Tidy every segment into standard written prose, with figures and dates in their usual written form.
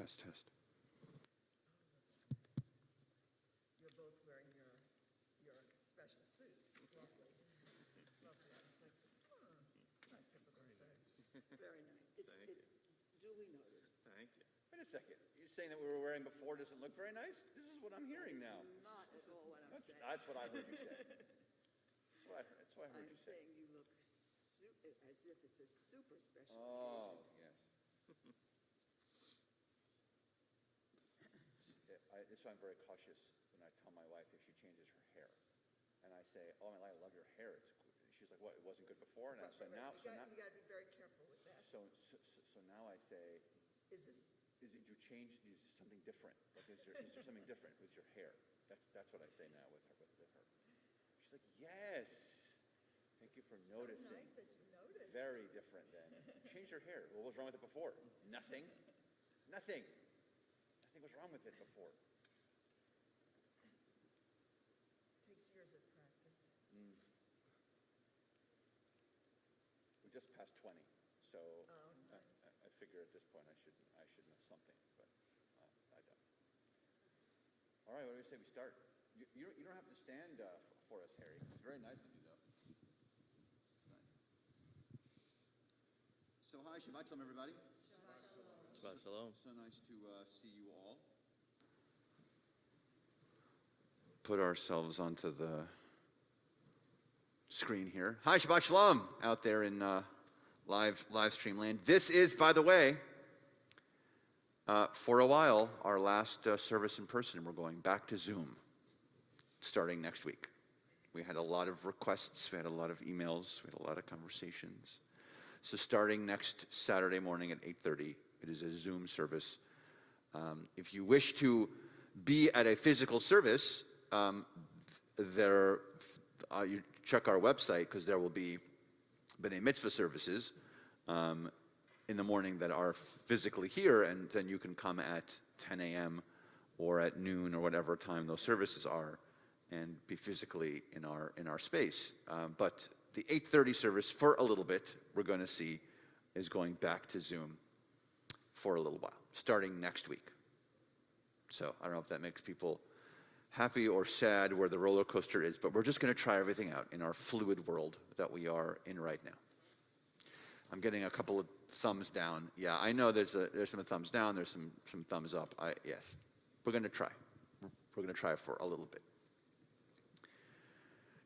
Test. You're both wearing your special suits. Lovely. Lovely. I was like, not typical suit. Very nice. Duly noted. Thank you. Wait a second. You're saying that we were wearing before doesn't look very nice? This is what I'm hearing now. Not at all what I'm saying. That's what I heard you say. That's what I heard you I'm say. saying you look as if it's a super special Oh, occasion. yes. This is why I'm very cautious when I tell my wife if she changes her hair. And I say, oh, I love your hair. She's like, what, it wasn't good before? And I say, now. You got to be very careful with that. So now I say, Is this? did you change? Is there something different? Like, is there something different with your hair? That's what I say now with her. She's like, yes. Thank you for noticing. So nice that you noticed. Very different then. Change your hair. What was wrong with it before? Nothing. Nothing was wrong with it before. Takes years of practice. We just passed 20, so Nice. I figure at this point I should know something, but I don't. All right, what do we say we start? You don't have to stand for us, Harry. It's very nice of you, though. So hi, Shabbat Shalom, everybody. Shabbat Shalom. So nice to see you all. Put ourselves onto the screen here. Hi, Shabbat Shalom, out there in live stream land. This is, by the way, for a while, our last service in person. We're going back to Zoom starting next week. We had a lot of requests. We had a lot of emails. We had a lot of conversations. So starting next Saturday morning at 8:30, it is a Zoom service. If you wish to be at a physical service, you check our website because there will be B'nai Mitzvah services in the morning that are physically here, and then you can come at 10 a.m. or at noon or whatever time those services are and be physically in our space. But the 8:30 service, for a little bit, we're going to see, is going back to Zoom for a little while, starting next week. So I don't know if that makes people happy or sad where the roller coaster is, but we're just going to try everything out in our fluid world that we are in right now. I'm getting a couple of thumbs down. Yeah, I know there's some thumbs down, there's some thumbs up. Yes, we're going to try. We're going to try for a little bit.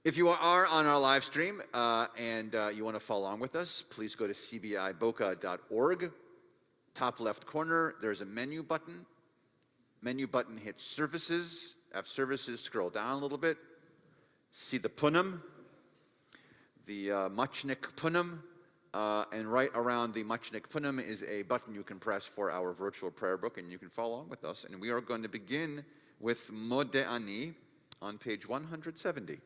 If you are on our live stream and you want to follow along with us, please go to cbiboca.org. Top left corner, there's a menu button. Menu button hits services. Have services, scroll down a little bit. See the Punim, the Machnik Punim. And right around the Machnik Punim is a button you can press for our virtual prayer book, and you can follow along with us. And we are going to begin with Modeh Ani on page 170.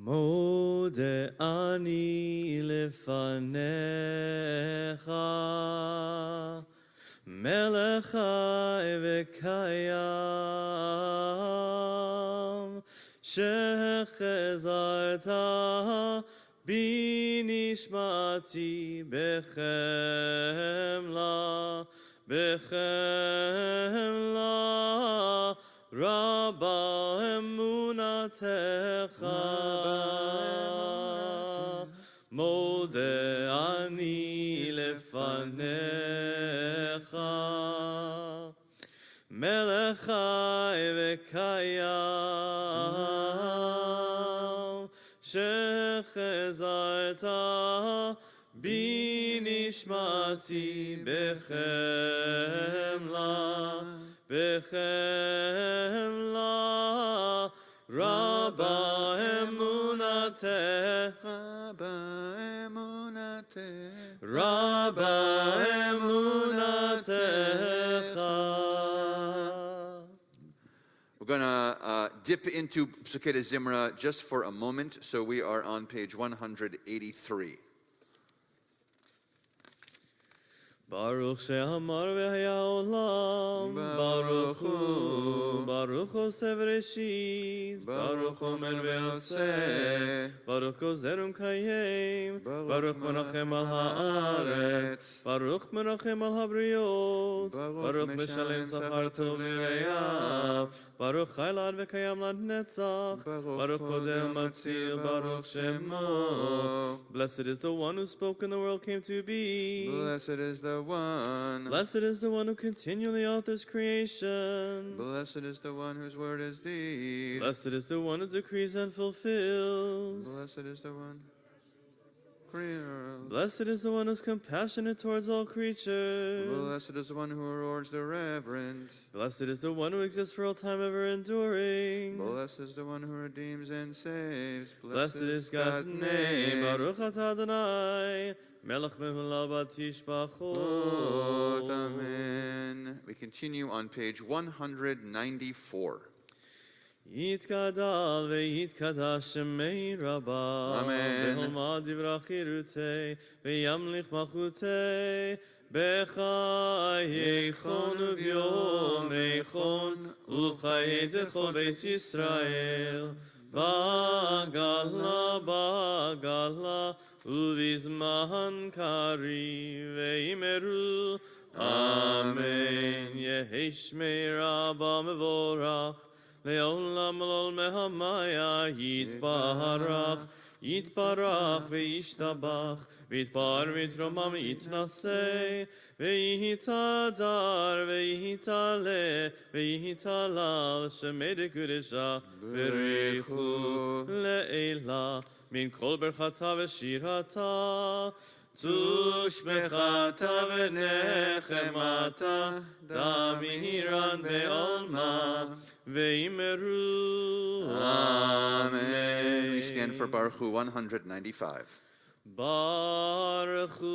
Modeh ani lefanecha, melech chai v'kayam, shechezarta bi nishmati bechemla, Rabba emunatecha, Modeh ani lefanecha, melech chai v'kayam, shechezarta bi nishmati bechemla, Bechemla, Rabba emunateh, Rabba emunatecha. We're going to dip into Psukei Zimra just for a moment, so we are on page 183. Baruch she'amar v'haya olam, Baruch hu, Baruch oseh v'reshit, Baruch omer v'oseh, Baruch gozer umkayem, Baruch menachem al haaretz, Baruch menachem al habriot, Baruch meshalem sachar tov l'reyav, Baruch chaylad v'kayam lad netzach, Baruch podeh matzil, Baruch shemo. Blessed is the one who spoke and the world came to be. Blessed is the one. Blessed is the one who continually authors creation. Blessed is the one whose word is deed. Blessed is the one who decrees and fulfills. Blessed is the one. Blessed is the one who's compassionate towards all creatures. Blessed is the one who rewards the reverent. Blessed is the one who exists for all time, ever enduring. Blessed is the one who redeems and saves. Blessed is God's name. Baruch atah Adonai, Melech mehulal batishbachot. Amen. We continue on page 194. יתגדל ויתקדש שמי רבה, אמן. והולמד דברה חירותי, וימליך מלכותי, בחייכון וביומייכון, ובחיי כל בית ישראל, בגלה בגלה, ובזמן קריב ויאמרו, אמן. יהי שמי רבה מבורך, לעולם לעולמי המאיה יתברך, יתברך וישתבח, ויתפאר ויתרומם ויתנשא, ויתהדר ויתעלה, ויתהלל שמי דקודשה, בריחו לעילה, מן כל ברכתה ושירתה, תושבחתה ונחמתה, תמירן בעולמה, ואמרו Amen. We stand for Baruch Hu 195. ברכו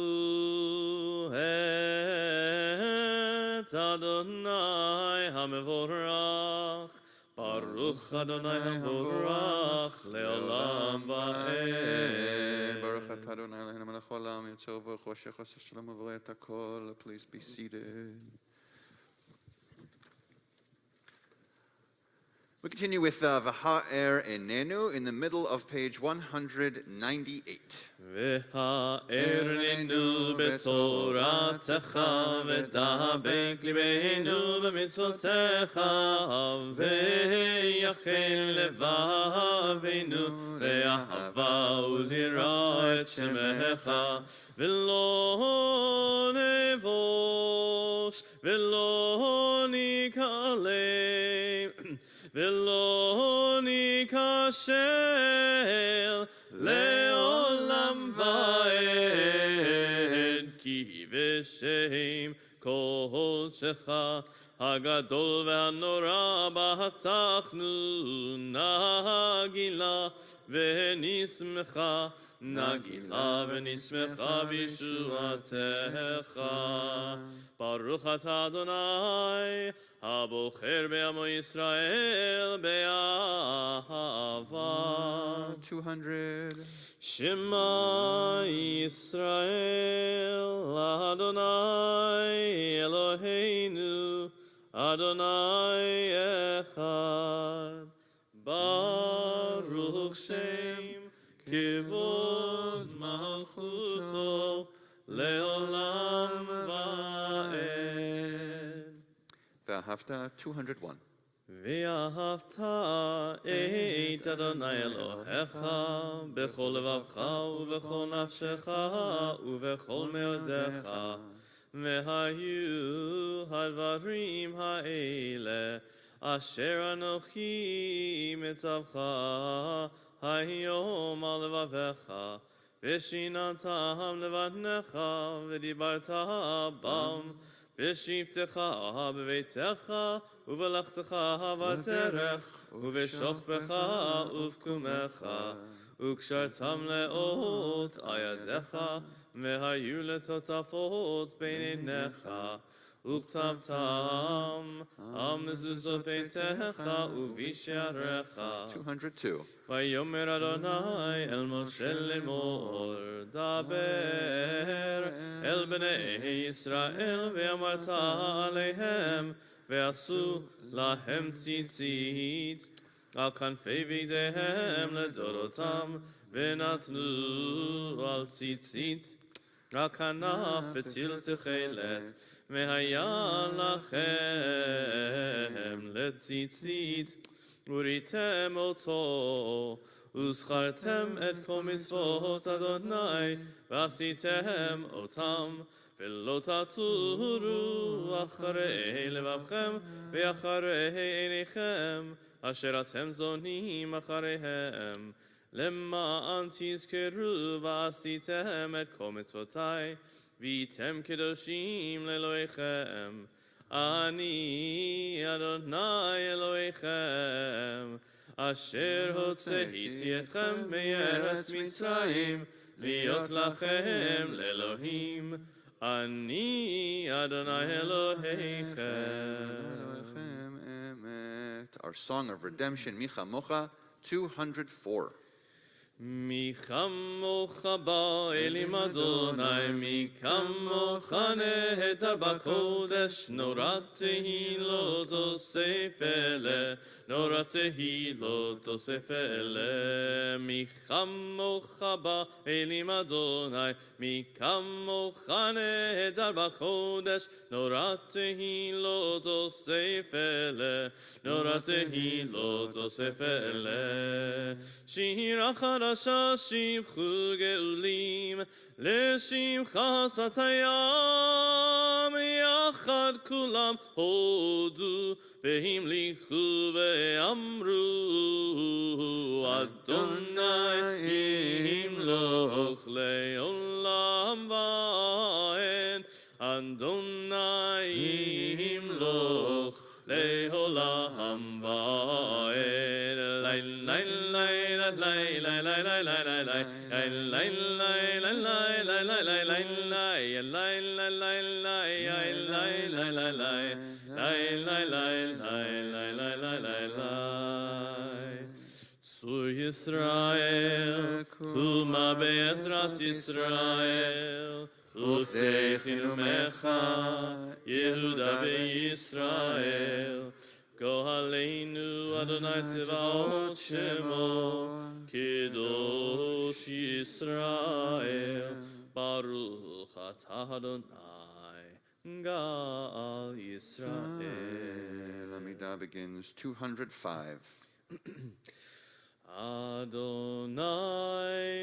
את אדוני המבורך, ברוך אדוני המבורך לעולם ועד. Baruch atah Adonai Eloheinu melech haolam, yitzor v'choshen choseh shalom u'voreh et hakol. Please be seated. We continue with V'ha'er Enenu in the middle of page 198. והארנו בתורתך ודבק ליבנו במצוותיך ויחל לבבינו לאהבה וליראה את שמך ולא נבוש ולא ניכלם ולא ניכשל לעולם ועד, כי בשם קודשך הגדול והנורא בטחנו נגילה ונשמחה, נגילה ונשמחה בישועתך. ברוך אתה אדוני הבוחר בעמו ישראל באהבה. 200. שמע ישראל אדוני אלוהינו אדוני אחד. ברוך שם כבוד מלכותו לעולם ועד. V'ahavta 201. ואהבת את אדוני אלוהיך בכל לבבך ובכל נפשך ובכל מאודיך. והיו הדברים האלה אשר אנוכי מצווך היום על לבביך, ושיננתם לבניך ודיברת בם בשבתך בביתך ובלכתך בדרך ובשוכבך ובקומך, וקשרתם לאות על ידיך והיו לטוטפות בין עיניך, וכתבתם על מזוזות ביתך ובשעריך. 202. ויאמר אדוני אל משה לאמור, דבר אל בני ישראל ואמרת עליהם, ועשו להם ציצית על כנפי בגדיהם לדורותם, ונתנו על ציצית על כנף בצל תכלת, והיה לכם לציצית, וריתם אותו, וזכרתם את כל מצוות אדוני, ועשיתם אותם, ולא תטורו אחרי לבבכם, ואחרי עיניכם, אשר אתם זונים אחריהם, למען תזכרו ועשיתם את כל מצוותי, והייתם קדושים לאלוהיכם. אני אדוני אלוהיכם, אשר הוצאתי אתכם מארץ מצרים, להיות לכם לאלוהים. אני אדוני אלוהיכם. Our song of redemption, Micha Mocha, 204. מי כמוך באלים אדוני, מי כמוך נהדר בקודש, נורא תהילות תוסף אלה, נורא תהילות תוסף אלה. מי כמוך באלים אדוני, מי כמוך נהדר בקודש, נורא תהילות תוסף אלה, נורא תהילות תוסף אלה. שיר חדשה שיבחו גאולים, לשמך שפתיים, יחד כולם הודו, והמליכו ואמרו, אדוני ימלוך לעולם ועד, אדוני ימלוך לעולם ועד. Sur Yisrael, Kuma be'ezrat Yisrael, Uvtechinu mecha, Yehuda be'Yisrael, Kohaleinu Adonai Tzivaot Shemo, Kedosh Yisrael, Baruch atah Adonai, Gal Yisrael. Amidah begins 205. Adonai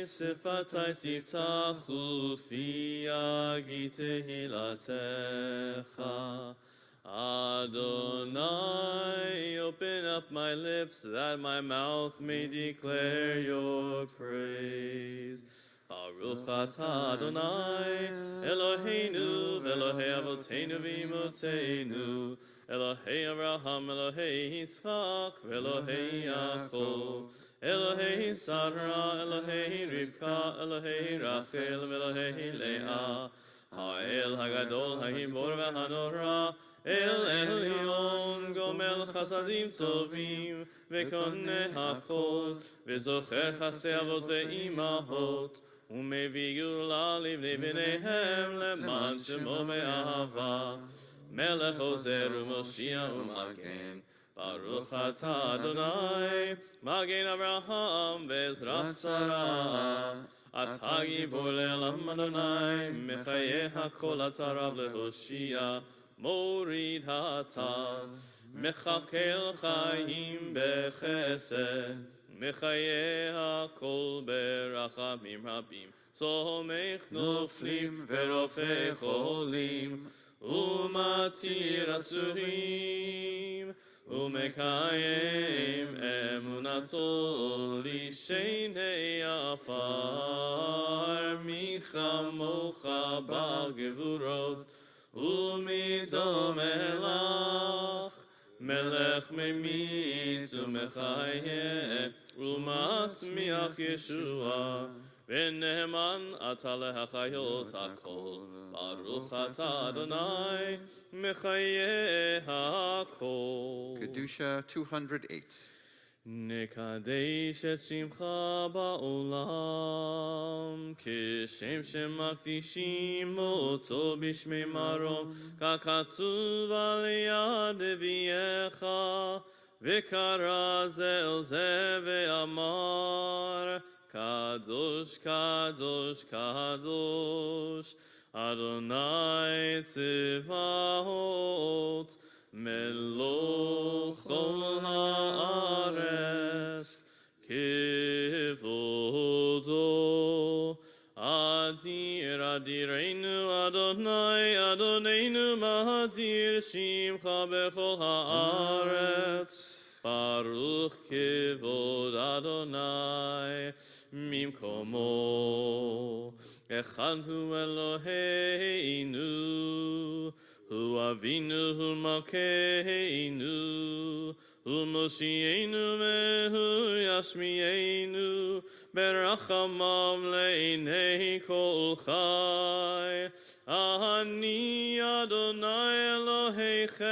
sifatai tiftachu fi yagi tehilatecha. Adonai, open up my lips that my mouth may declare your praise. Baruch atah Adonai, Eloheinu, Elohei Avotenu v'Imotenu, Elohei Abraham, Elohei Yitzchak, Elohei Yaakov, Elohei Sarah, Elohei Rivka, Elohei Rachel, Elohei Leah, Ha'el Hagadol, Ha'ibor v'Hanora, El Elyon, Gomel Chasadim Tovim, V'koneh HaKol, V'zocher Chasdei Avot Ve'imahot, U'mevii Geulah Livnei Bneihem, Leman Shemo Be'ahava, Melech Ozer u'Moshiach u'Magen, Baruch atah Adonai, Magen Avraham ve'Ezrat Sarah, atah Gibor le'olam Adonai, Mechayeh hakol atah Rav le'Hoshia, Morid ha'atav, Mechakel chayim bechesed, Mechayeh hakol berachamim rabim, Somech noflim ve'rofei cholim, Umatir asurim, umekayim emunato lishenei afar, michamocha bal gevurot, umidom elach, melech memit umechayeh, umatmiach Yeshua, ונאמן אתה להחיות הכל, ברוך אתה אדוני, מחיי הכל. Kedusha 208. נקדש את שמך בעולם, כשם שמקדישים אותו בשמי מרום, ככתוב על יד נביאך, וקרא זה אל זה ואמר, קדוש, קדוש, קדוש, אדוני צבאות, מלוך כל הארץ, כבודו. אדיר אדירנו אדוני, אדוננו מאדיר שמך בכל הארץ. ברוך כבוד אדוני ממקומו. אחד הוא אלוהינו, הוא אבינו, הוא מלכנו, הוא מושיענו והוא ישמיענו, ברחמיו לעיני כל חי. אני אדוני אלוהיכם,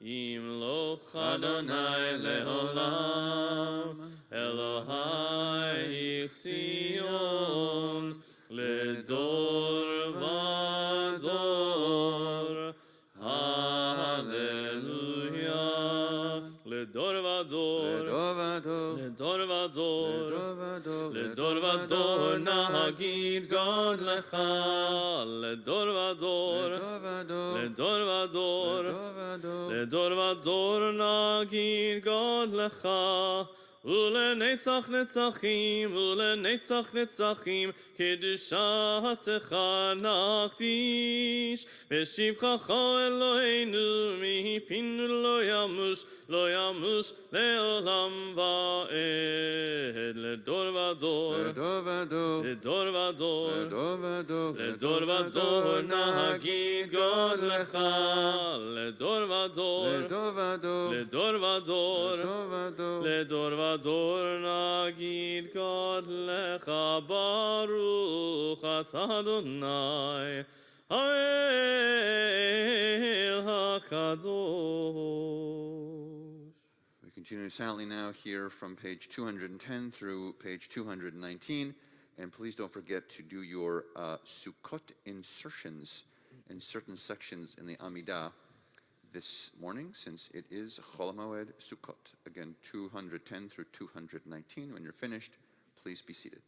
ימלוך אדוני לעולם, אלוהי ציון, לדור ודור. הללויה. לדור ודור, לדור ודור, לדור ודור נגיד גודלך, לדור ודור, לדור ודור, לדור ודור נגיד גודלך, ולנצח נצחים, ולנצח נצחים, קדושתך נקדיש, ושבחך אלוהינו מפינו לא ימוש, לא ימוש לעולם ועד. לדור ודור, לדור ודור, לדור ודור נגיד גודלך, לדור ודור, לדור ודור, לדור ודור נגיד גודלך, ברוך אתה אדוני האל הקדוש. We continue silently now here from page 210 through page 219. And please don't forget to do your Sukkot insertions in certain sections in the Amidah this morning, since it is Chol HaMoed Sukkot. Again, 210 through 219. When you're finished, please be seated.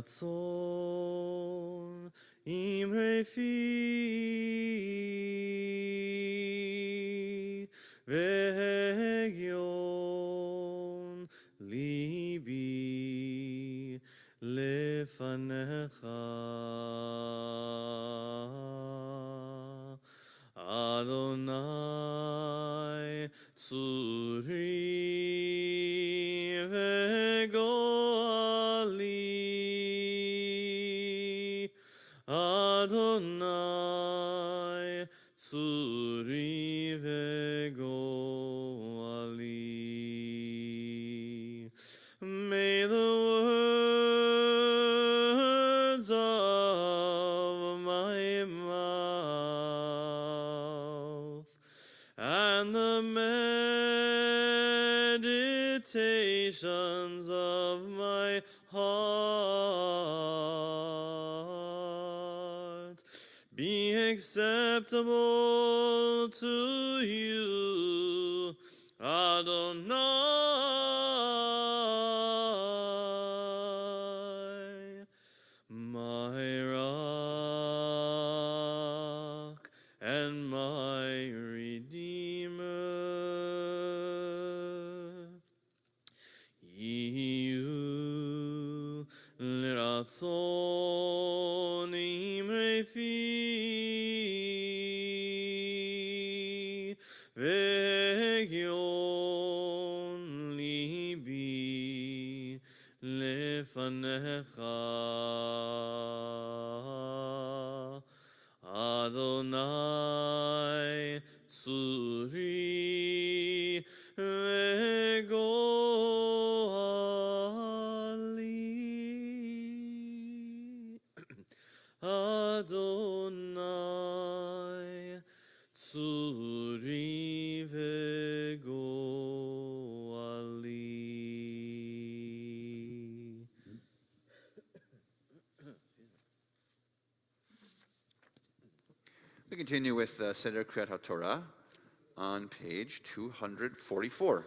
לרצון אמרי פי והגיון ליבי לפניך אדוני צורי וגואלי אדוני צורי וגואלי. May the words of my mouth and the meditations of my heart be acceptable to you, Adonai, my rock and my redeemer. Iu l'ratzon imre fi vegion libi lefanecha Adonai tzuri וגואלי Adonai tzuri וגואלי. We continue with Seder Kriyat Torah on page 244.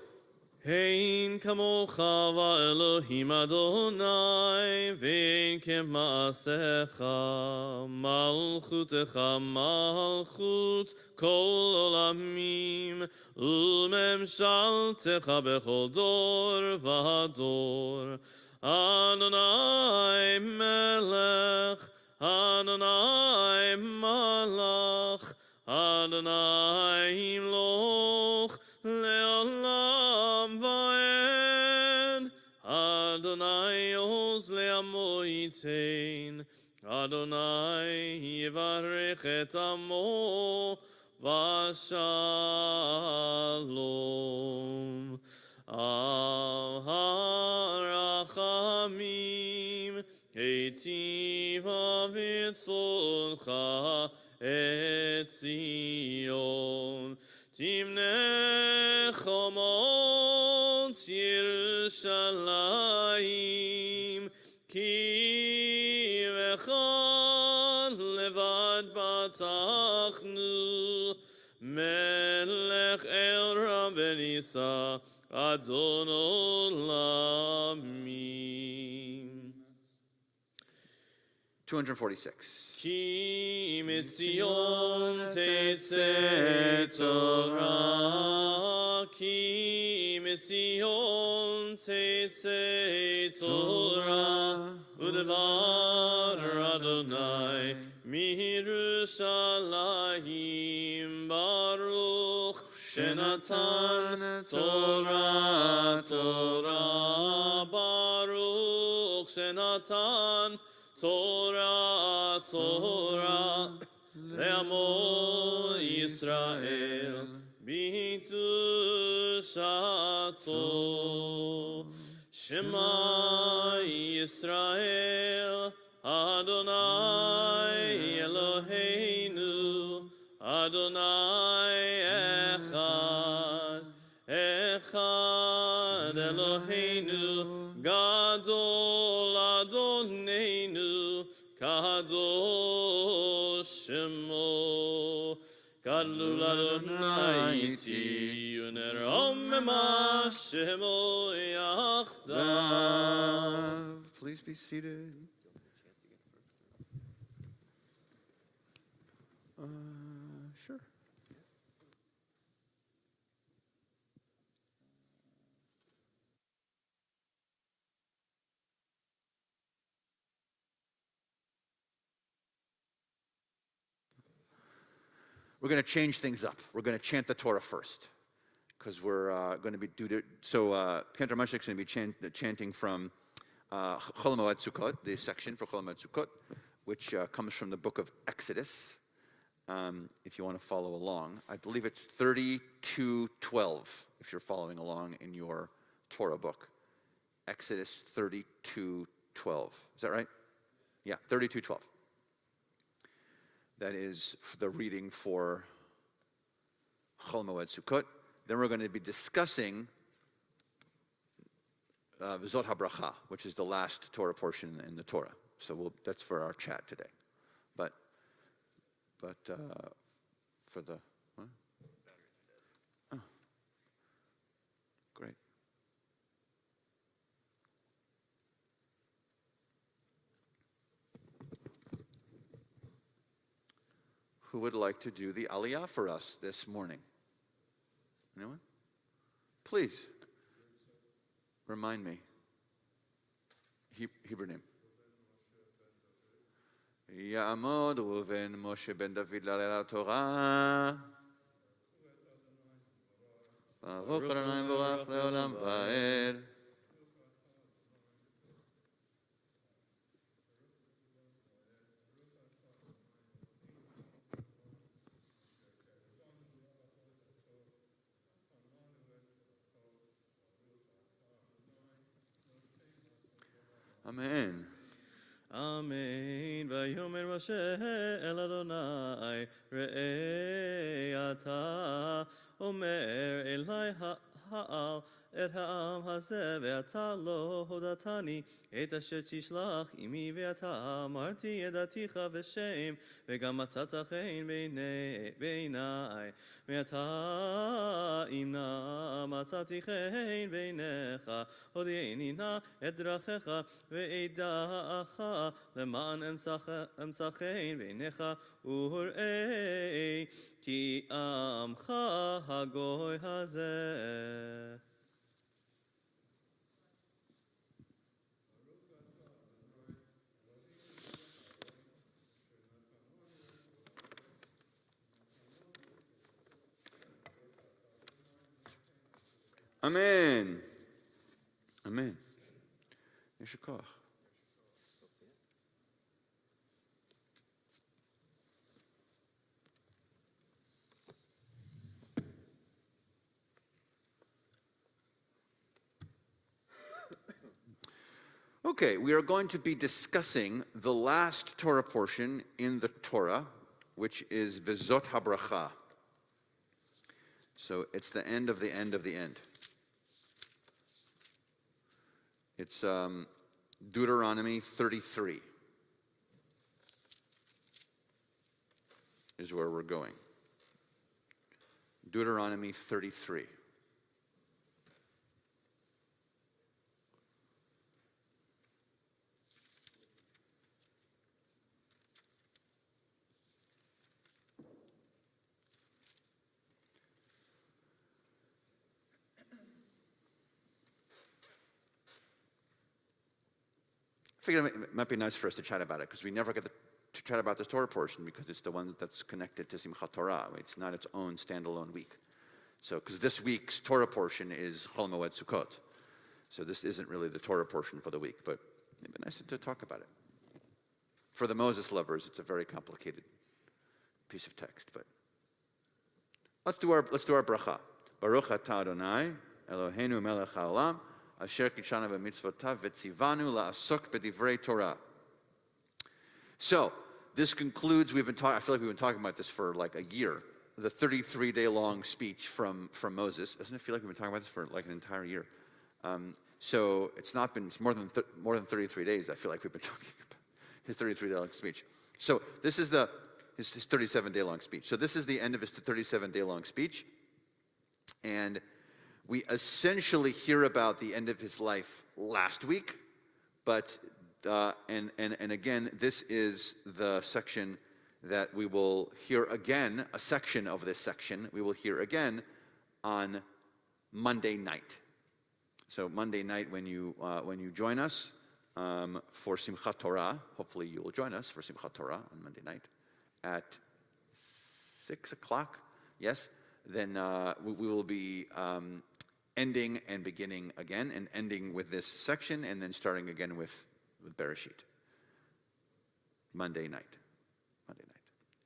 Hein kamocha va'elohim Adonai, ve'en kema'asecha, malchutecha malchut kol olamim, u'memshaltecha bechol dor v'ador. Adonai melech, Adonai malach, Adonai himloch, le'olam va'ed. Adonai oz le'amo yitein, Adonai yivarech et amo v'shalom. Al harachamim eitiva v'tzoncha et Zion. Timneh chomot Yerushalayim, ki v'chad levad batachnu, melech el Rabbenisa, Adon olamim. 246. Ki mitzion tetzeh Torah, ki mitzion tetzeh Torah, u'devar Adonai miYerushalayim baruch shenatan Torah, Torah baruch shenatan Torah, Torah, le'amo Yisrael, b'kedushato. Shema Yisrael, Adonai Eloheinu, Adonai echad, echad Eloheinu, Gadol Adonenu, Kadosh Shemo, Gadol Adonai iti, unerom Shemo yachdav. Please be seated. Sure. We're going to change things up. We're going to chant the Torah first, because we're going to be Cantor Moshe is going to be chanting from Chol Hamoed Sukkot, the section for Chol Hamoed Sukkot, which comes from the book of Exodus. If you want to follow along, I believe it's 32:12. If you're following along in your Torah book, Exodus 32:12. Is that right? Yeah, 32:12. That is the reading for Chol Hamoed Sukkot. Then we're going to be discussing V'zot HaBracha, which is the last Torah portion in the Torah. So that's for our chat today. But for the what? Oh, great. Who would like to do the Aliyah for us this morning? Anyone? Please. Remind me. Hebrew name. Ya'amod Reuven Moshe ben David la'alel Torah. Baruch Adonai Borach le'olam va'ed. Amen. Amen. Vayomer Moshe el Adonai re'eh ata omer elai ha'al et ha'am hazeh ve'ata lo hodatani et asher tishlach imi ve'ata amarti yedaticha v'shem ve'gam matzata chen בעיניי ואתה אם מצאתי חן בעיניך הודיעני נא את דרכיך ואדעך למען אמצא חן בעיניך וראה כי עמך הגוי הזה. Amen. Amen. Yesher koach. Okay, we are going to be discussing the last Torah portion in the Torah, which is V'zot HaBracha. So it's the end of the end of the end. It's Deuteronomy 33 is where we're going. Deuteronomy 33. I figured it might be nice for us to chat about it, because we never get to chat about this Torah portion, because it's the one that's connected to Simchat Torah. It's not its own standalone week. So, because this week's Torah portion is Chol Hamoed Sukkot. So this isn't really the Torah portion for the week, but it'd be nice to talk about it. For the Moses lovers, it's a very complicated piece of text, but let's do our bracha. Baruch atah Adonai, Eloheinu melech haolam, asher kidshanu b'mitzvotav v'tzivanu la'asok b'divrei Torah. So, this concludes, I feel like we've been talking about this for like a year, the 33-day-long speech from Moses. Doesn't it feel like we've been talking about this for like an entire year? So it's more than 33 days, I feel like we've been talking about his 33-day-long speech. So this is his 37-day-long speech. So this is the end of his 37-day-long speech. And we essentially hear about the end of his life last week, but and again, this is the section that we will hear again a section of this section. We will hear again on Monday night. So Monday night, when you join us for Simchat Torah, hopefully you will join us for Simchat Torah on Monday night at 6 o'clock. Yes, then we will be ending and beginning again, and ending with this section, and then starting again with Bereshit. Monday night.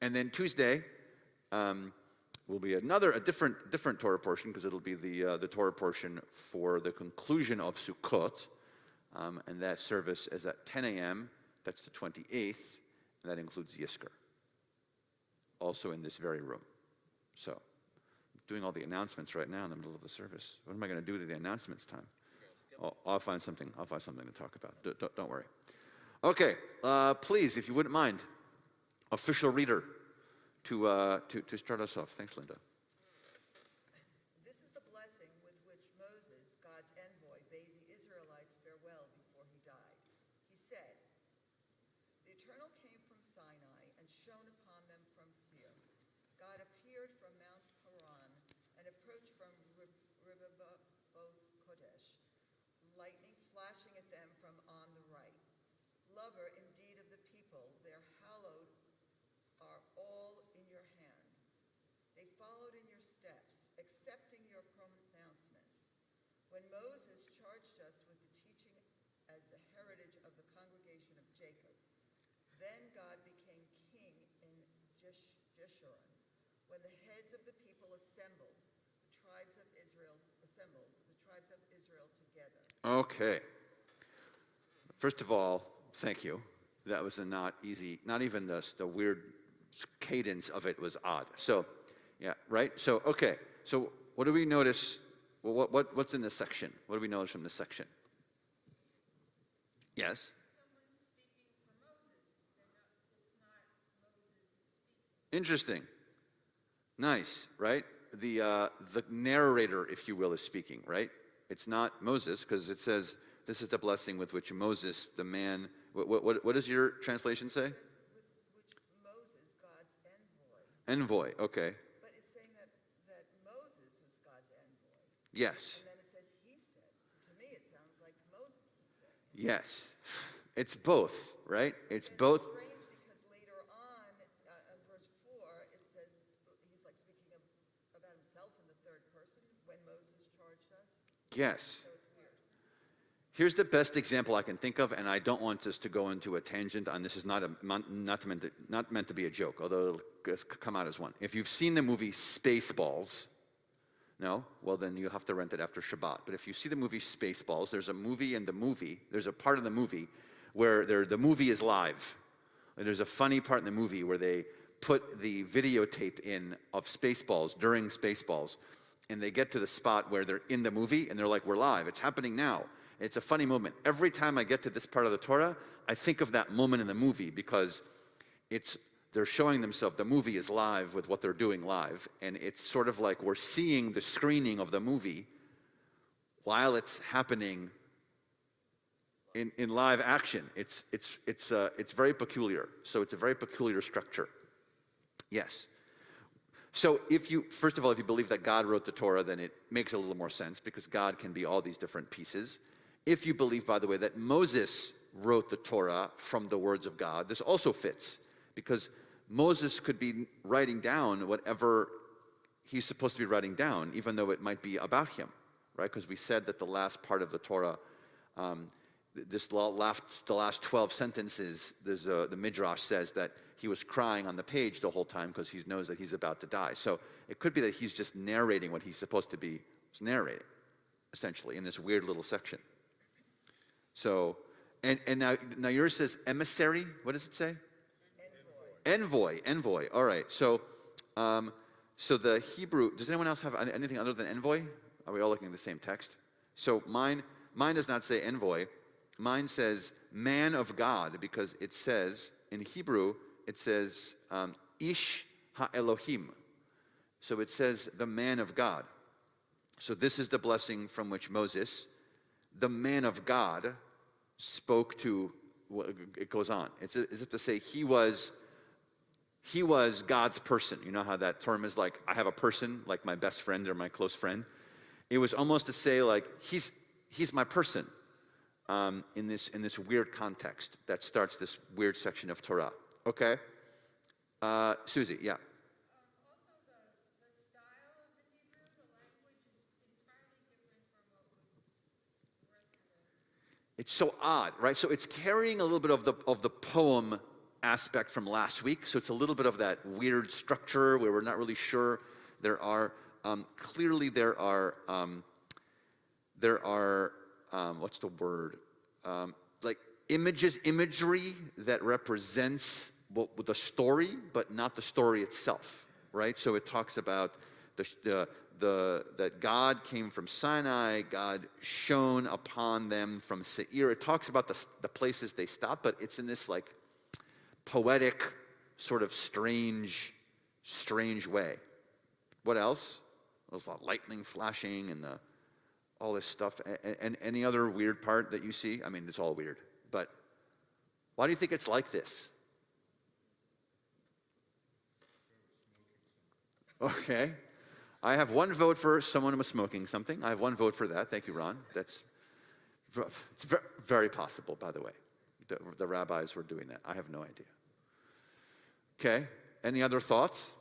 And then Tuesday will be a different Torah portion, because it'll be the Torah portion for the conclusion of Sukkot, and that service is at 10 a.m. That's the 28th, and that includes Yizkor, also in this very room. So, I'm doing all the announcements right now in the middle of the service. What am I going to do to the announcements time? I'll find something to talk about. Don't worry. Okay, please, if you wouldn't mind, official reader to start us off. Thanks, Linda. This is the blessing with which Moses, God's envoy, bade the Israelites farewell before he died. He said, "The Eternal came from Sinai and shone upon them from Seir. God appeared from Mount Paran and approached from Ribaboth Kodesh, lightning flashing at them from on the right. Lover indeed of the people, their hallowed are all in your hand. They followed in your steps, accepting your pronouncements. When Moses charged us with the teaching as the heritage of the congregation of Jacob, then God became king in Jeshurun. When the heads of the people assembled, the tribes of Israel together." Okay. First of all, thank you. That was not easy. Not even the weird cadence of it was odd. So, yeah, right? So, okay. So, what do we notice? Well, what's in this section? What do we notice from this section? Yes? Someone's speaking for Moses. It's not Moses speaking. Interesting. Nice, right? The narrator, if you will, is speaking, right? It's not Moses, because it says, "This is the blessing with which Moses, the man..." What does your translation say? With which Moses, God's envoy. Envoy, okay. But it's saying that Moses was God's envoy. Yes. And then it says he said. So to me, it sounds like Moses is saying. Yes. It's both, right? It's And both. It's strange because later on, in verse 4, it says he's like speaking about himself in the third person when Moses charged us. Yes. So it's weird. Here's the best example I can think of, and I don't want us to go into a tangent on this. Is not meant to be a joke, although it'll come out as one. If you've seen the movie Spaceballs, no? Well, then you have to rent it after Shabbat. But if you see the movie Spaceballs, there's a part of the movie where the movie is live. And there's a funny part in the movie where they put the videotape in of Spaceballs during Spaceballs, and they get to the spot where they're in the movie, and they're like, "We're live, it's happening now." It's a funny moment. Every time I get to this part of the Torah, I think of that moment in the movie, because they're showing themselves, the movie is live with what they're doing live, and it's sort of like we're seeing the screening of the movie while it's happening in live action. It's very peculiar. So it's a very peculiar structure. Yes. So first of all, if you believe that God wrote the Torah, then it makes a little more sense, because God can be all these different pieces. If you believe, by the way, that Moses wrote the Torah from the words of God, this also fits, because Moses could be writing down whatever he's supposed to be writing down, even though it might be about him, right? Because we said that the last part of the Torah, the last 12 sentences, the Midrash says that he was crying on the page the whole time because he knows that he's about to die. So it could be that he's just narrating what he's supposed to be narrating, essentially, in this weird little section. So, and now yours says emissary. What does it say? Envoy. All right. So the Hebrew. Does anyone else have anything other than envoy? Are we all looking at the same text? So mine does not say envoy. Mine says man of God, because it says in Hebrew it says ish ha-Elohim. So it says the man of God. So this is the blessing from which Moses, the man of God, spoke to. It goes on. It's as if to say he was He was God's person. You know how that term is like, I have a person, like my best friend or my close friend. It was almost to say like, he's my person in this weird context that starts this weird section of Torah. Okay? Susie, yeah. Also, the style of the Hebrew, the language is entirely different from what the rest of the. It's so odd, right? So it's carrying a little bit of the poem aspect from last week. So it's a little bit of that weird structure where we're not really sure. There are what's the word? Like imagery that represents the story, but not the story itself, right? So it talks about that God came from Sinai, God shone upon them from Seir. It talks about the places they stopped, but it's in this like poetic, sort of strange way. What else? There's a lot of lightning flashing and all this stuff. And any other weird part that you see? I mean, it's all weird. But why do you think it's like this? Okay. I have one vote for someone who was smoking something. I have one vote for that. Thank you, Ron. It's very possible, by the way. The rabbis were doing that. I have no idea. Okay. Any other thoughts?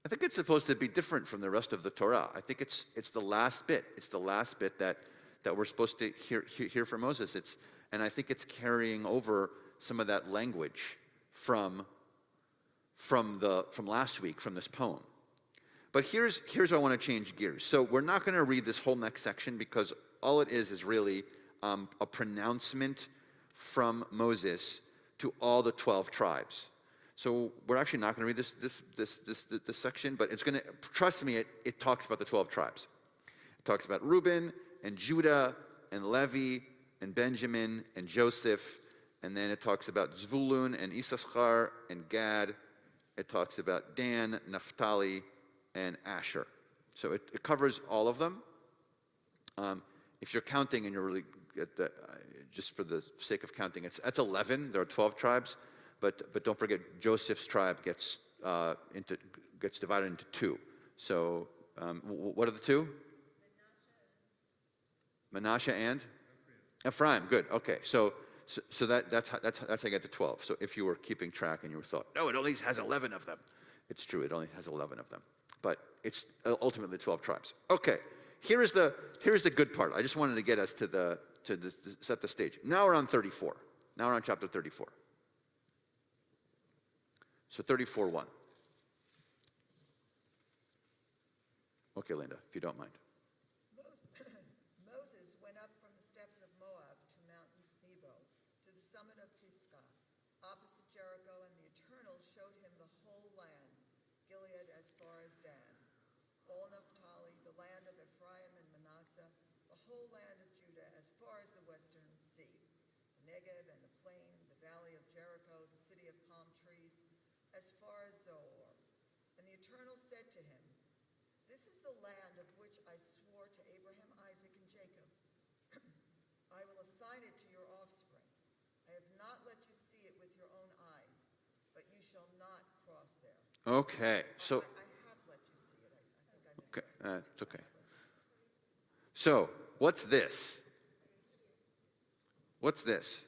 I think it's supposed to be different from the rest of the Torah. I think it's the last bit. It's the last bit that we're supposed to hear from Moses. And I think it's carrying over some of that language from last week, from this poem. But here's where I want to change gears. So we're not going to read this whole next section because all it is really a pronouncement from Moses to all the 12 tribes. So we're actually not going to read this section, but it's going to, trust me, it talks about the 12 tribes. It talks about Reuben and Judah and Levi and Benjamin and Joseph, and then it talks about Zvulun and Issachar and Gad. It talks about Dan, Naphtali, and Asher. So it covers all of them. If you're counting and you're really, just for the sake of counting, that's 11. There are 12 tribes. But don't forget, Joseph's tribe gets divided into two. So what are the two? Manasseh and Ephraim. Good. Okay. So that's how you get to 12. So if you were keeping track and you thought, no, it only has 11 of them. It's true. It only has 11 of them. But it's ultimately 12 tribes. Okay. Here's the good part. I just wanted to get us to set the stage. Now we're on 34. Now we're on chapter 34. So 34:1. Okay, Linda, if you don't mind. Moses went up from the steppes of Moab to Mount Nebo, to the summit of Pisgah, opposite Jericho, and the Eternal showed him the whole land, Gilead as far as Dan, all Naphtali, the land of Ephraim and Manasseh, the whole land of Judah as far as the western sea, the Negev and the plain, the valley of Jericho, the city of palm trees, as far as Zoar. And the Eternal said to him, "This is the land of which I swore to Abraham, Isaac, and Jacob. I will assign it to your offspring. I have not let you see it with your own eyes, but you shall not cross there." Okay, so I have let you see it. I think I missed okay, it's okay. So what's this? What's this?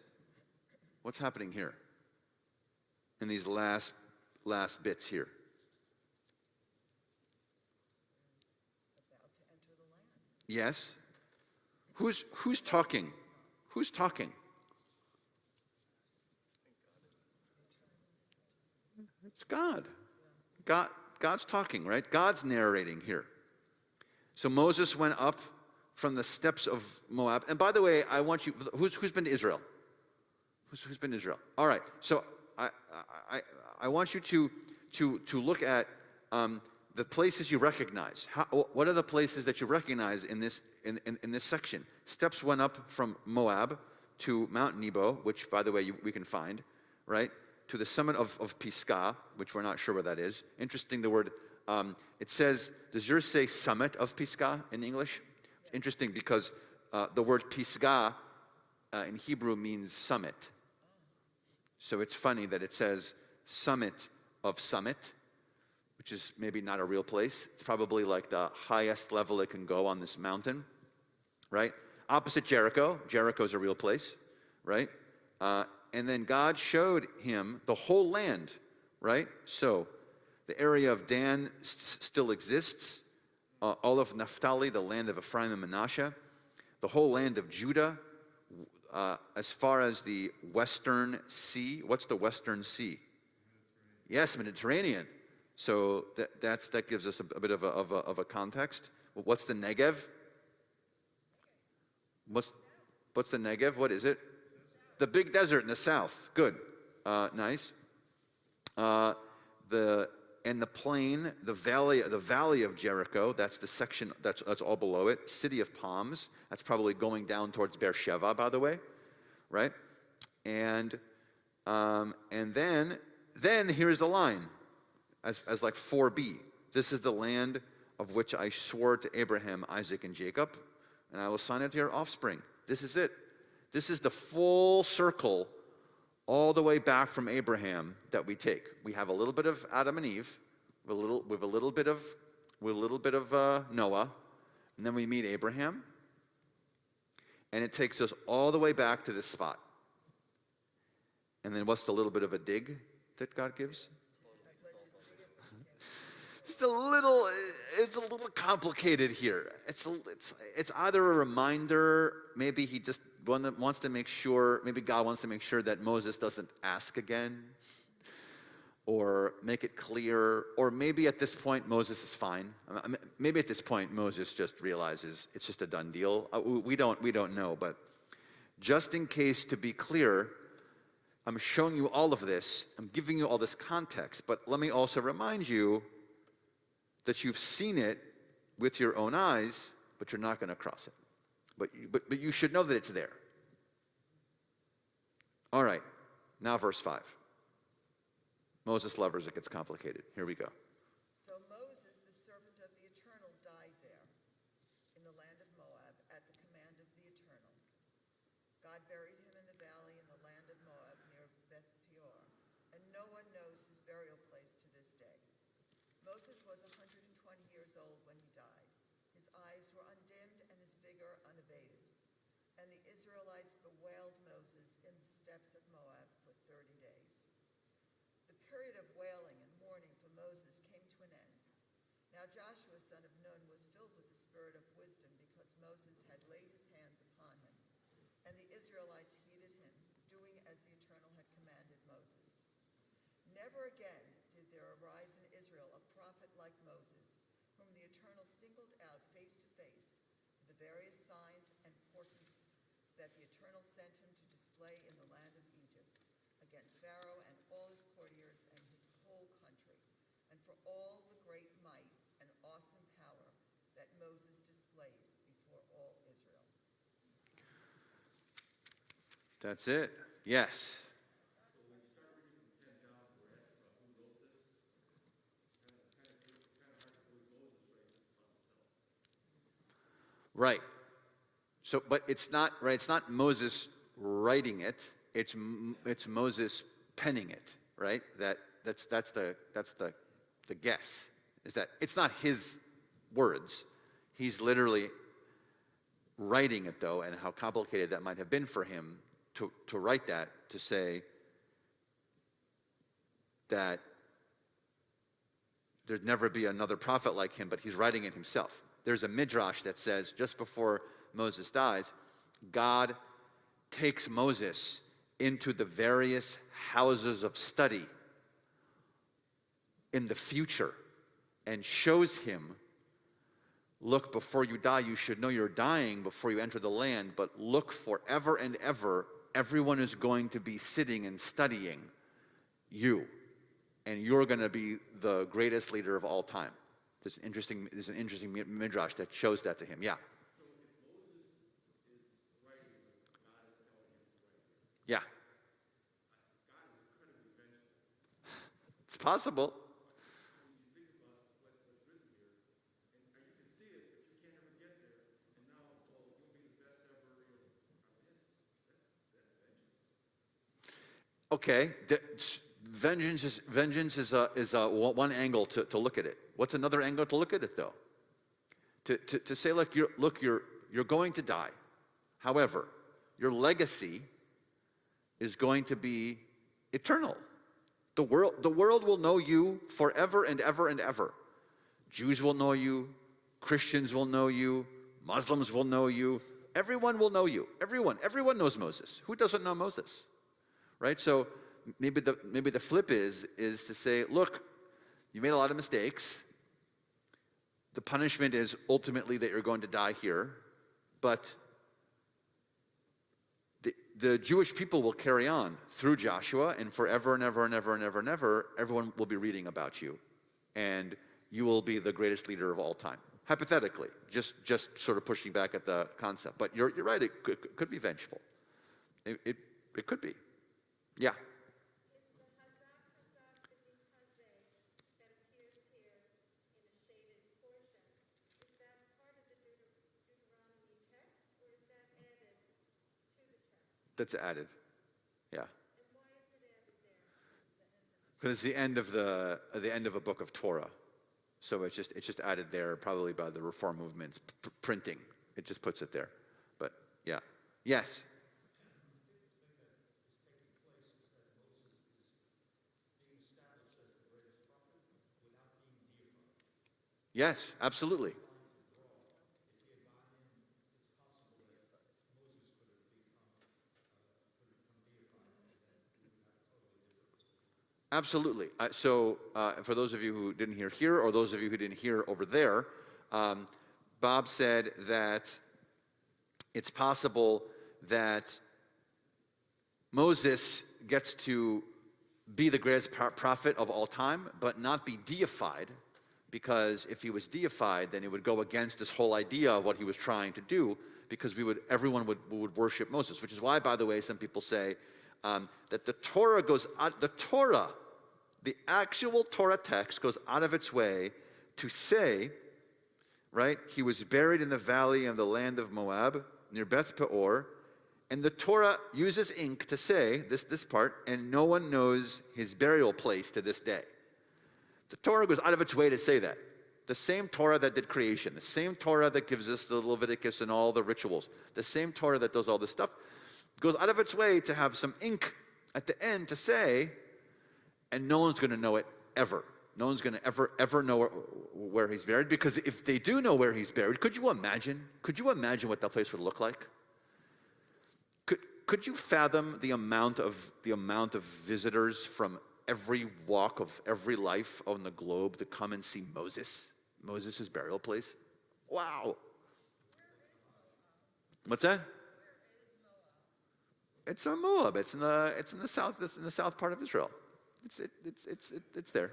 What's happening here in these last bits here? about to enter the land. Yes. Who's talking? Who's talking? It's God. God's talking, right? God's narrating here. So Moses went up from the steppes of Moab. And by the way, I want you, who's been to Israel? Who's been to Israel? All right. So I want you to look at the places you recognize. What are the places that you recognize in this section? Steps went up from Moab to Mount Nebo, which, by the way, we can find, right? To the summit of Pisgah, which we're not sure where that is. Interesting, the word, it says, does yours say summit of Pisgah in English? It's interesting because the word Pisgah in Hebrew means summit. So it's funny that it says summit of summit, which is maybe not a real place. It's probably like the highest level it can go on this mountain, right? Opposite Jericho. Jericho's a real place, right? And then God showed him the whole land, right? So the area of Dan still exists. All of Naphtali, the land of Ephraim and Manasseh. The whole land of Judah, as far as the Western Sea. What's the Western Sea? Yes, Mediterranean. So that gives us a bit of a context. What's the Negev? What's the Negev? What is it? The big desert in the south. Good. Nice. And the plain, the valley of Jericho, that's the section, that's all below it. City of Palms, that's probably going down towards Beersheba, by the way, right? And then here's the line, as like 4b. This is the land of which I swore to Abraham, Isaac, and Jacob, and I will assign it to your offspring. This is it. This is the full circle all the way back from Abraham that we take. We have a little bit of Adam and Eve, with a little bit of Noah, and then we meet Abraham, and it takes us all the way back to this spot. And then what's the little bit of a dig that God gives? It's a little complicated here. It's either a reminder, maybe he just wants to make sure, maybe God wants to make sure that Moses doesn't ask again, or make it clear, or maybe at this point Moses is fine. Maybe at this point Moses just realizes it's just a done deal. We don't know, but just in case, to be clear, I'm showing you all of this. I'm giving you all this context, but let me also remind you that you've seen it with your own eyes, but you're not going to cross it. But you should know that it's there. All right, now verse 5. Moses lovers, it gets complicated. Here we go. So Moses, the servant of the Eternal, died there in the land of Moab at the command of the Eternal. God buried him in the valley in the land of Moab near Beth Peor, and no one knows his burial place to this day. Moses was 120 years old when he died. His eyes were undimmed and his vigor unabated. And the Israelites bewailed Moses in the steppes of Moab for 30 days. The period of wailing and mourning for Moses came to an end. Now Joshua, son of Nun, was filled with the spirit of wisdom because Moses had laid his hands upon him. And the Israelites heeded him, doing as the Eternal had commanded Moses. Never again did there arise in Israel a prophet like Moses, whom the Eternal singled out face to face with the various signs and portents that the Eternal sent him to display in the land of Egypt, against Pharaoh and all his courtiers and his whole country, and for all the great might and awesome power that Moses displayed before all Israel. That's it. Yes. Right. So, but it's not right. It's not Moses writing it. It's Moses penning it. Right. That's the guess. Is that it's not his words. He's literally writing it, though, and how complicated that might have been for him to write that, to say that there'd never be another prophet like him, but he's writing it himself. There's a midrash that says just before Moses dies, God takes Moses into the various houses of study in the future and shows him, look, before you die, you should know you're dying before you enter the land, but look, forever and ever, everyone is going to be sitting and studying you, and you're going to be the greatest leader of all time. There's an interesting midrash that shows that to him. Yeah. So if Moses is writing what God is telling him to write, Yeah. God is incredibly vengeful. It's possible. When you think about what's written here, and you can see it, but you can't ever get there. And now, well, you'll be the best ever. That's vengeance. Okay, vengeance is one angle to look at it. What's another angle to look at it though? To say, look, you're going to die. However, your legacy is going to be eternal. The world will know you forever and ever and ever. Jews will know you, Christians will know you, Muslims will know you, everyone will know you. Everyone knows Moses. Who doesn't know Moses? Right? So maybe the flip is to say, look, you made a lot of mistakes. The punishment is ultimately that you're going to die here, but the Jewish people will carry on through Joshua, and forever and ever and ever and ever and ever, everyone will be reading about you, and you will be the greatest leader of all time. Hypothetically, just sort of pushing back at the concept. But you're right, it could be vengeful. It could be. Yeah. Is the hazak that means hazeh, that appears here in a shaded portion, is that part of the Deuteronomy text, or is that added to the text? That's added. Yeah. And why is it added there? Because it's the end of a book of Torah. So it's just added there, probably by the Reform movement's printing. It just puts it there. But yeah. Yes. Yes, absolutely. Absolutely. So for those of you who didn't hear here, or those of you who didn't hear over there, Bob said that it's possible that Moses gets to be the greatest prophet of all time, but not be deified, because if he was deified, then it would go against this whole idea of what he was trying to do, because everyone would worship Moses, which is why, by the way, some people say that the Torah the actual Torah text goes out of its way to say, right, he was buried in the valley of the land of Moab, near Beth Peor, and the Torah uses ink to say, this part, and no one knows his burial place to this day. The Torah goes out of its way to say that. The same Torah that did creation, the same Torah that gives us the Leviticus and all the rituals, the same Torah that does all this stuff, goes out of its way to have some ink at the end to say, and no one's going to know it ever. No one's going to ever know where he's buried, because if they do know where he's buried, could you imagine what that place would look like? Could you fathom the amount of visitors from every walk of every life on the globe to come and see Moses' burial place? Wow. What's that? It's in Moab. It's in the south. It's in the south part of Israel. It's there.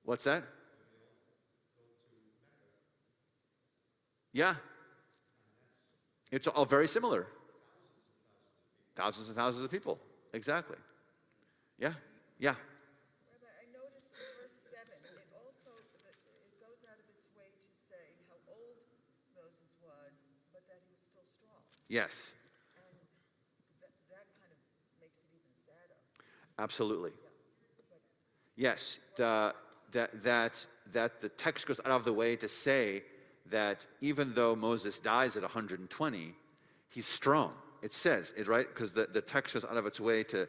What's that? Yeah. It's all very similar. Thousands and thousands of people. Exactly. Yeah. Yeah. Rabbi, I noticed in verse 7, it goes out of its way to say how old Moses was, but that he was still strong. Yes. And that kind of makes it even sadder. Absolutely. But Yes. That the text goes out of the way to say that even though Moses dies at 120, he's strong. It says it, right? Because the text goes out of its way to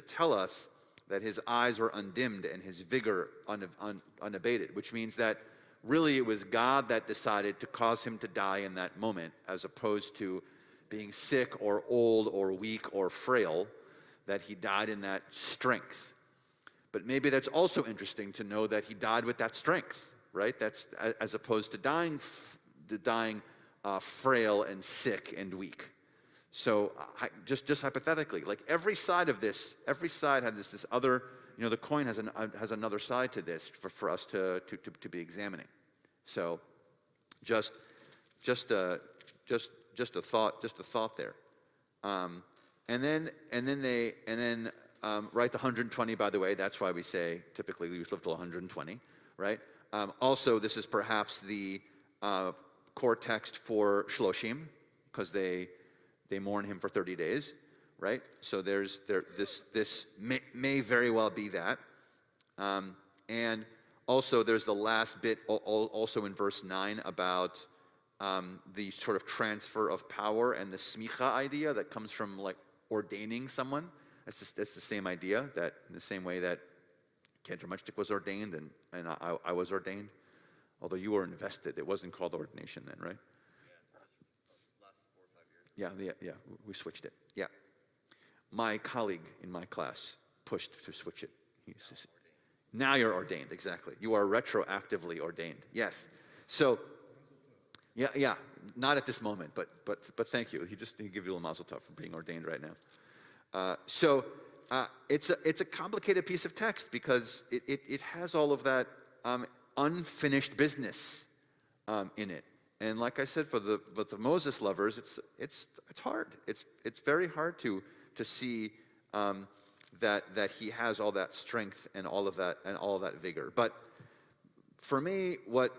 tell us that his eyes were undimmed and his vigor unabated, which means that really it was God that decided to cause him to die in that moment, as opposed to being sick or old or weak or frail, that he died in that strength. But maybe that's also interesting to know that he died with that strength, right? That's as opposed to dying frail and sick and weak. So just hypothetically, like every side of this, every side had this other, the coin has another side to this for us to be examining. So just a thought there. And then right, the 120, by the way, that's why we say typically we live till 120, right? Also, this is perhaps the core text for Shloshim, because they mourn him for 30 days. right? So this may very well be that. And also there's the last bit also in verse 9 about the sort of transfer of power and the smicha idea that comes from like ordaining someone. That's the same idea, that in the same way that Kedramachtik was ordained and I was ordained. Although you were invested, it wasn't called ordination then, right? Yeah, we switched it. Yeah. My colleague in my class pushed to switch it. He says, now you're ordained, exactly. You are retroactively ordained. Yes. So, yeah, not at this moment, but thank you. He give you a mazel tov for being ordained right now. It's a complicated piece of text because it has all of that unfinished business in it. And like I said, with the Moses lovers, it's hard. It's very hard to see that he has all that strength and all of that vigor. But for me, what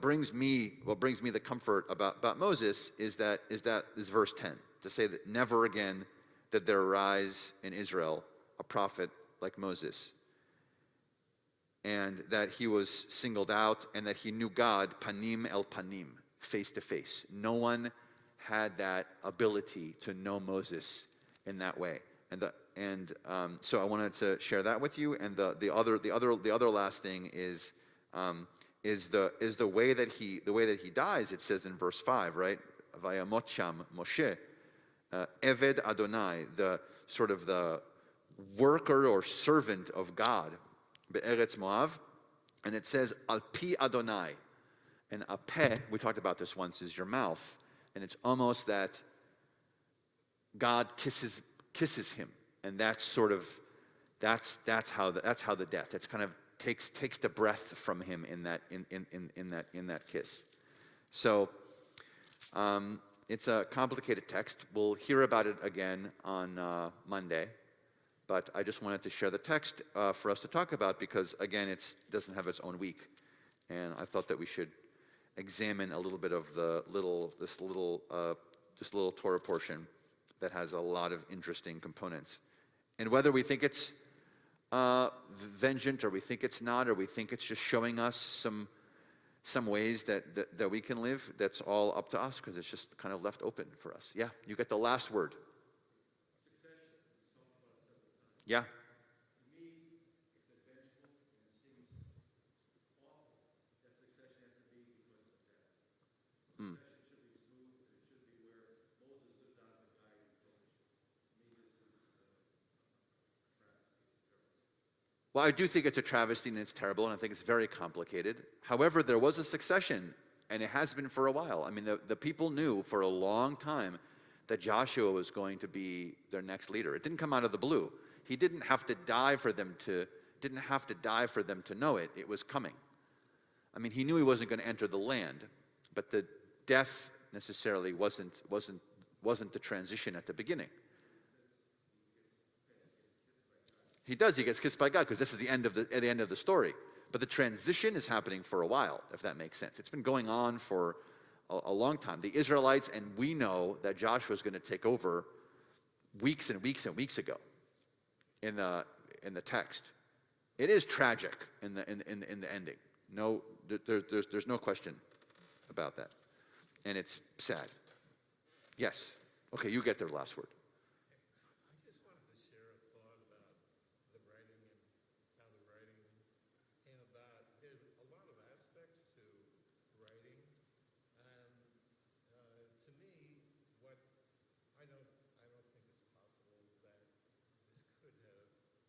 brings me the comfort about Moses is verse 10, to say that never again did there arise in Israel a prophet like Moses, and that he was singled out and that he knew God panim el panim, face to face. No one had that ability to know Moses in that way. So I wanted to share that with you. And the other last thing is the way that he dies. It says in verse 5, right? Vayamot sham Moshe, Eved Adonai, the sort of the worker or servant of God, be'eretz Moav, and it says al pi Adonai, and apeh, we talked about this once, is your mouth, and it's almost that God kisses him, and that's sort of that's how the death. It's kind of takes the breath from him in that kiss. So it's a complicated text. We'll hear about it again on Monday, but I just wanted to share the text for us to talk about because again, it doesn't have its own week, and I thought that we should examine a little bit of this little Torah portion that has a lot of interesting components. And whether we think it's vengeant or we think it's not, or we think it's just showing us some ways that we can live, that's all up to us because it's just kind of left open for us. Yeah, you get the last word. Yeah. Well, I do think it's a travesty and it's terrible, and I think it's very complicated. However, there was a succession, and it has been for a while. I mean, the people knew for a long time that Joshua was going to be their next leader. It didn't come out of the blue. He didn't have to die for them to know it. It was coming. I mean, he knew he wasn't going to enter the land, but the death necessarily wasn't the transition at the beginning. He gets kissed by God because this is the end of the story. But the transition is happening for a while, if that makes sense. It's been going on for a long time. The Israelites, and we know that Joshua is going to take over weeks and weeks and weeks ago in the text. It is tragic in the ending. No, there's no question about that. And it's sad. Yes. Okay, you get their last word. I just wanted to share a thought about the writing and how the writing came about. There's a lot of aspects to writing, and to me, what I don't think it's possible that this could have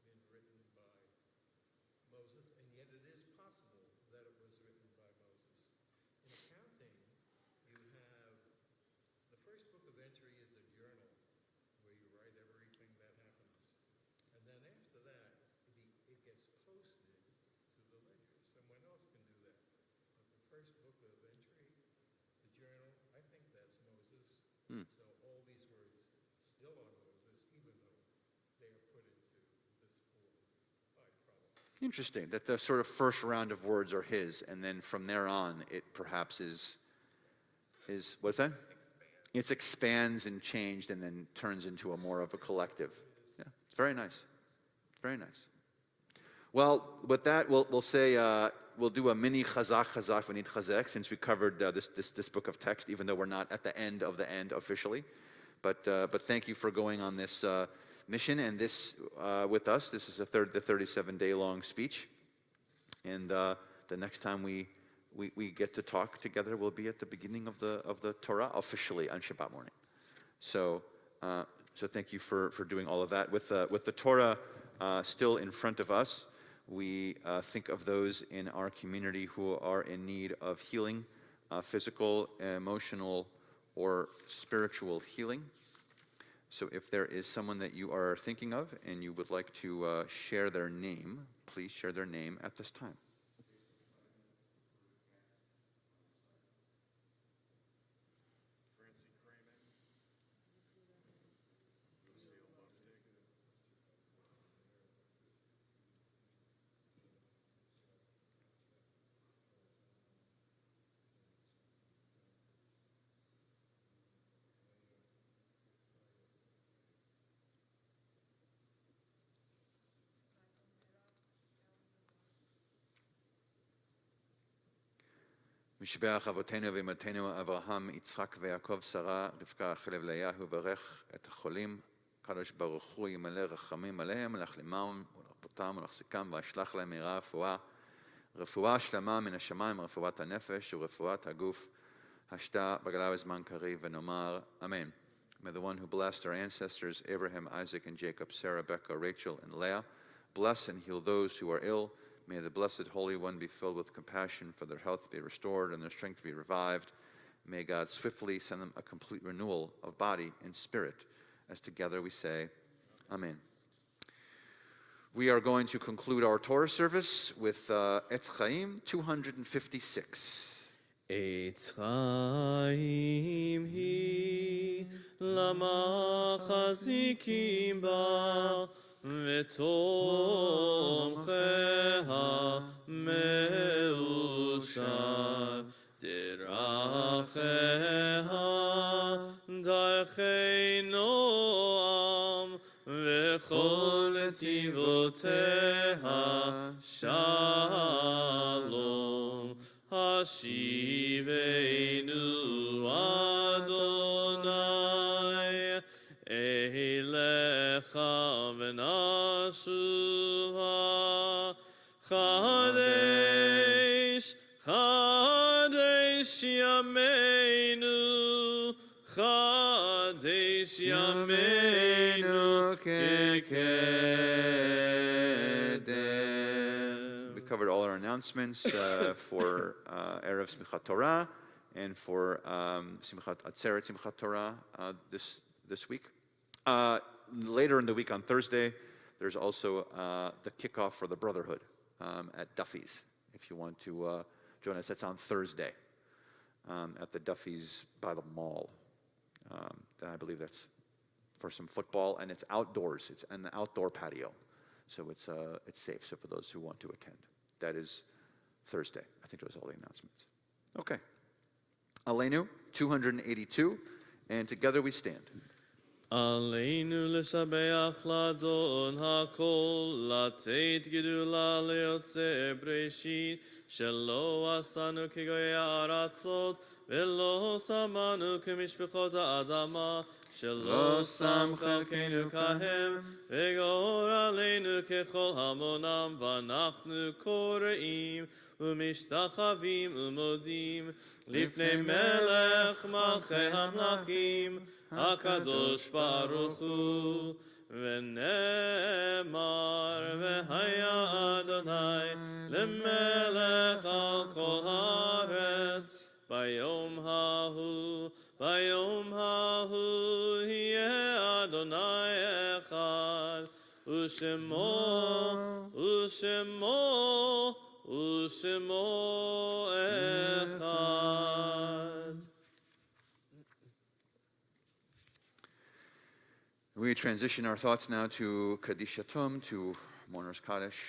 been written by Moses, and yet it is possible that it was written by Moses. In accounting, you have the first book of entry is a journal where you write everything that happens. And then after that, it gets posted to the ledger. Someone else can do that. But the first book of entry, the journal, I think that's Moses. So all these words still are Moses, even though they are put into this form by promise. Interesting that the sort of first round of words are his, and then from there on, it perhaps is what's that? It expands and changed and then turns into a more of a collective. Yeah, it's very nice. Very nice. Well, with that, we'll say, we'll do a mini chazak v'nit chazek, since we covered this book of text, even though we're not at the end of the end officially. But thank you for going on this mission and this with us. This is the 37-day-long speech. And the next time we get to talk together will be at the beginning of the Torah officially on Shabbat morning. So thank you for doing all of that. With the Torah still in front of us, we think of those in our community who are in need of healing, physical, emotional, or spiritual healing. So if there is someone that you are thinking of and you would like to share their name, please share their name at this time. משבח אבותינו ואמותינו אברהם, יצחק ויעקב, שרה, רבקה, חלב ליהו, ברך את החולים. הקדוש ברוך הוא ימלא רחמים עליהם, להחלימם ולרפאותם ולהחזיקם, וישלח להם מהרה רפואה שלמה מן השמיים, רפואת הנפש ורפואת הגוף, השתה בגלה בזמן קריב, ונאמר אמן. May the one who blessed our ancestors, Abraham, Isaac, and Jacob, Sarah, Rebecca, Rachel, and Leah, bless and heal those who are ill. May the Blessed Holy One be filled with compassion, for their health be restored and their strength be revived. May God swiftly send them a complete renewal of body and spirit, as together we say, Amen. We are going to conclude our Torah service with Etz Chaim 256. Etz Chaim hi lama chazikim ba v'tomcheha me'ushar deracheha darchei noam v'chol tivoteha shalom Hashivenu Adonai Eilecha v'nashuva Chadesh Chadesh Yameinu Chadesh Yameinu Kekedem. We covered all our announcements for Erev Simchat Torah and for Simchat Atzeret Simchat Torah this week. Later in the week on Thursday, there's also the kickoff for the Brotherhood at Duffy's. If you want to join us, that's on Thursday at the Duffy's by the mall. I believe that's for some football, and it's outdoors. It's an outdoor patio, so it's safe. So for those who want to attend, that is Thursday. I think those are all the announcements. Okay. Aleinu 282, and together we stand. Aleinu l'shabeach l'Adon hakol, לתת גדולה ליוצא בראשית, שלא עשנו כגויי הארצות, ולא שמנו כמשפחות האדמה, שלא שם חלקנו כהם, וגאור עלינו ככל המונם, ואנחנו קוראים ומשתחווים ומודים לפני מלך מלכי המלכים, הקדוש ברוך הוא. ונאמר והיה אדוני למלך על כל הארץ, ביום ההוא יהיה אדוני אחד, ושמו אחד. We transition our thoughts now to Kaddish Yatom, to Mourner's Kaddish.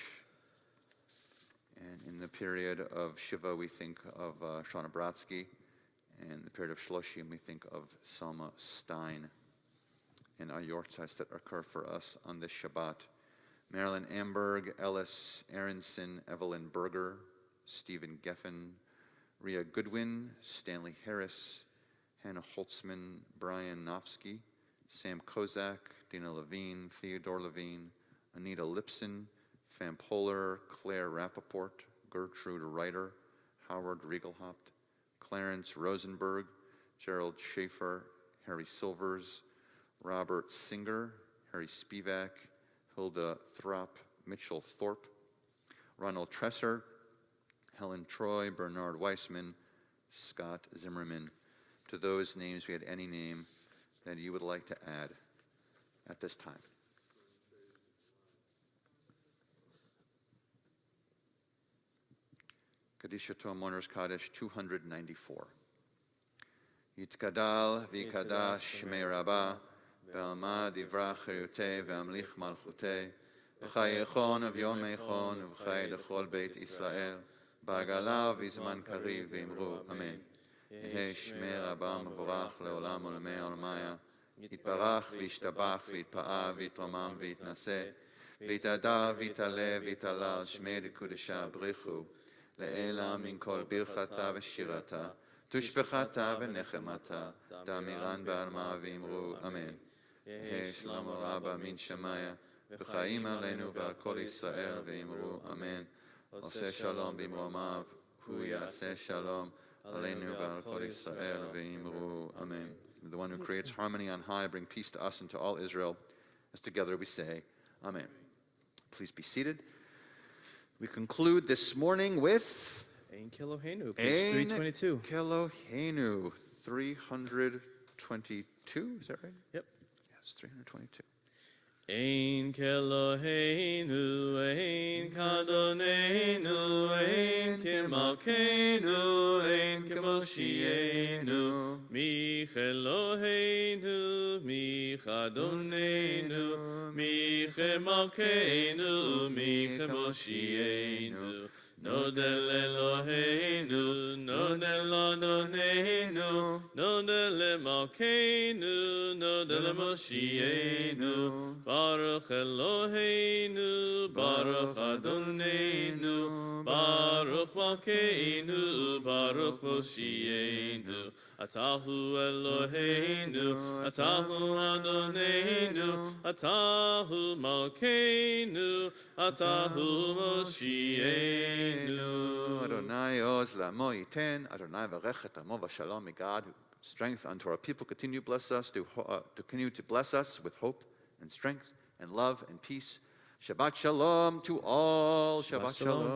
And in the period of Shiva, we think of Shana Bratsky And the period of Shloshim, we think of Selma Stein. And our yortzais that occur for us on this Shabbat. Marilyn Amberg, Ellis Aronson, Evelyn Berger, Stephen Geffen, Rhea Goodwin, Stanley Harris, Hannah Holtzman, Brian Nofsky, Sam Kozak, Dina Levine, Theodore Levine, Anita Lipson, Fam Polar, Claire Rappaport, Gertrude Reiter, Howard Riegelhaupt, Clarence Rosenberg, Gerald Schaefer, Harry Silvers, Robert Singer, Harry Spivak, Hilda Throp, Mitchell Thorpe, Ronald Tresser, Helen Troy, Bernard Weissman, Scott Zimmerman. To those names, we had any name that you would like to add at this time. Kadisha to Mourners Kaddish 294. Yitkadal v'ikadash shmei Rabbah, ve'alma divra chirutei ve'amlich malchutei, v'chayechon v'yomechon v'chay dechol beit Israel, ba'agala v'zman kariv v'imru, amen. יהי שמי רבה מבורך לעולם עולמי עולמיה, יתברך וישתבח ויתפאר ויתרומם ויתנשא, ויתהדר ויתעלה ויתהלל שמי לקודשה בריחו, לעילה מן כל ברכתה ושירתה, תושבחתה ונחמתה, תאמירן בעלמה ואמרו אמן. יהי שלמה רבה מן שמיה, וחיים עלינו ועל כל ישראל ואמרו אמן. עושה שלום במרומיו, הוא יעשה שלום. Aleinu v'al Kol Yisrael v'imru, amen. The one who creates harmony on high, bring peace to us and to all Israel. As together we say, amen. Please be seated. We conclude this morning with Ein Keloheinu, page 322. Keloheinu, 322, is that right? Yep. Yes, 322. Ein Keloheinu, Ein Kadonenu, Ein Kemalkeinu, Ein Kemoshienu, Mi Keloheinu, Mi Kadonenu, Mi Kemalkeinu, Mi Kemoshienu. Nodel Eloheinu, Nodel Adonenu, Nodel Malkeinu, Nodel Moshienu, Baruch Eloheinu, Baruch Adonenu, Baruch Malkeinu, Baruch Moshienu. Atahu Eloheinu, Atahu Adonenu, Atahu Malkeinu, Atahu Moshienu. Adonai oz la'amo yiten, Adonai v'rech et amo v'shalom. May God, strength unto our people, continue to bless us with hope and strength and love and peace. Shabbat shalom to all. Shabbat shalom.